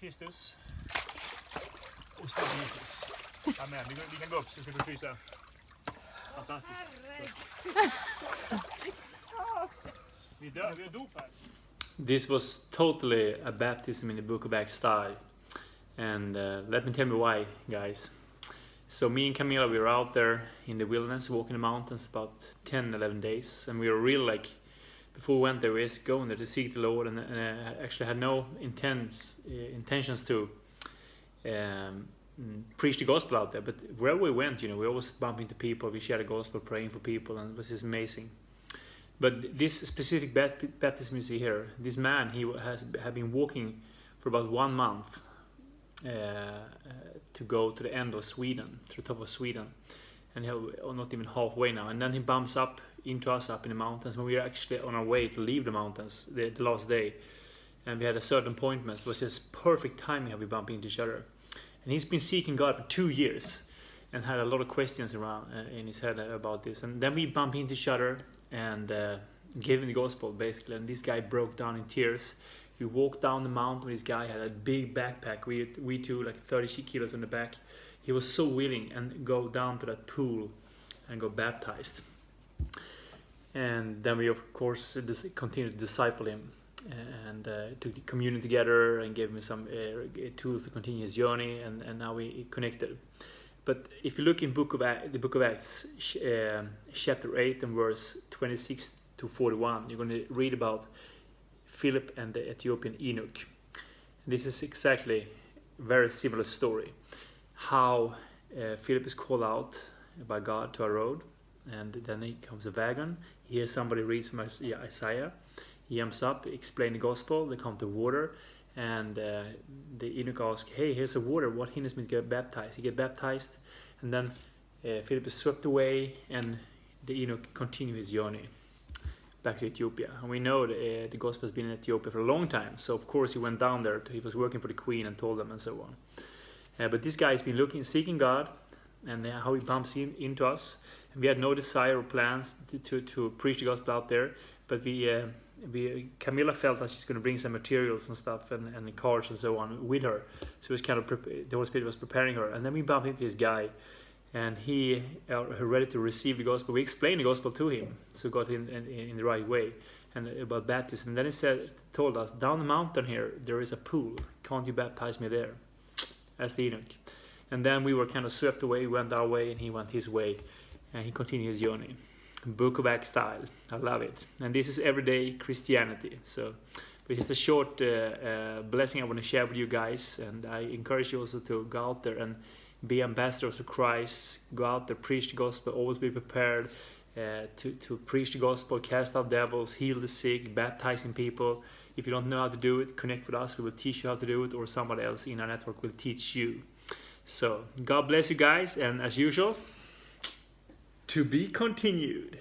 Kristus och stabilitet. Amen. Vi kan gå upp så ska du frysa. Fantastiskt. Vi är dop här. This was totally a baptism in the Book of Acts style. And let me tell you why, guys. So me and Camilla, we were out there in the wilderness, walking the mountains about 10-11 days. And we were really like, before we went there, we were just going there to seek the Lord. And actually had no intentions to preach the gospel out there. But wherever we went, we always bump into people. We share the gospel, praying for people, and it was just amazing. But this specific baptism you see here, this man, he had been walking for about 1 month to go to the end of Sweden, to the top of Sweden. And not even halfway now. And then he bumps up into us up in the mountains when we were actually on our way to leave the mountains the last day. And we had a certain appointment. It was just perfect timing how we bumped into each other. And he's been seeking God for 2 years and had a lot of questions around in his head about this. And then we bumped into each other and gave him the gospel, basically. And this guy broke down in tears. We walked down the mountain. This guy had a big backpack. We two, like 30 kilos on the back. He was so willing and go down to that pool and go baptized. And then we, of course, continued to disciple him and took the communion together and gave him some tools to continue his journey. And now we connected. But if you look in the Book of Acts, chapter 8 and verse 26 to 41, you're going to read about Philip and the Ethiopian eunuch. This is exactly a very similar story. How Philip is called out by God to a road, and then he comes a wagon. He hears somebody reads from Isaiah. He jumps up, explain the gospel. They come to water, and the eunuch asks, "Hey, here's a water. What hinders me to get baptized?" He gets baptized, and then Philip is swept away, and the eunuch continues his journey back to Ethiopia. And we know the gospel has been in Ethiopia for a long time. So of course he went down there. He was working for the queen and told them and so on. But this guy has been seeking God, and how he bumps into us. And we had no desire or plans to preach the gospel out there. But Camilla felt that she's going to bring some materials and stuff and cards and so on with her. So it was kind of the Holy Spirit was preparing her. And then we bumped into this guy. And he ready to receive the gospel. We explained the gospel to him, so got in the right way, and about baptism. And then he told us, down the mountain here, there is a pool. Can't you baptize me there? As the eunuch. And then we were kind of swept away. We went our way, and he went his way, and he continued his journey. Book of Acts style. I love it. And this is everyday Christianity. So, which is a short blessing I want to share with you guys. And I encourage you also to go out there and be ambassadors of Christ. Go out there, preach the gospel. Always be prepared to preach the gospel, cast out devils, heal the sick, baptizing people. If you don't know how to do it, connect with us. We will teach you how to do it, or somebody else in our network will teach you. So God bless you guys, and as usual, to be continued.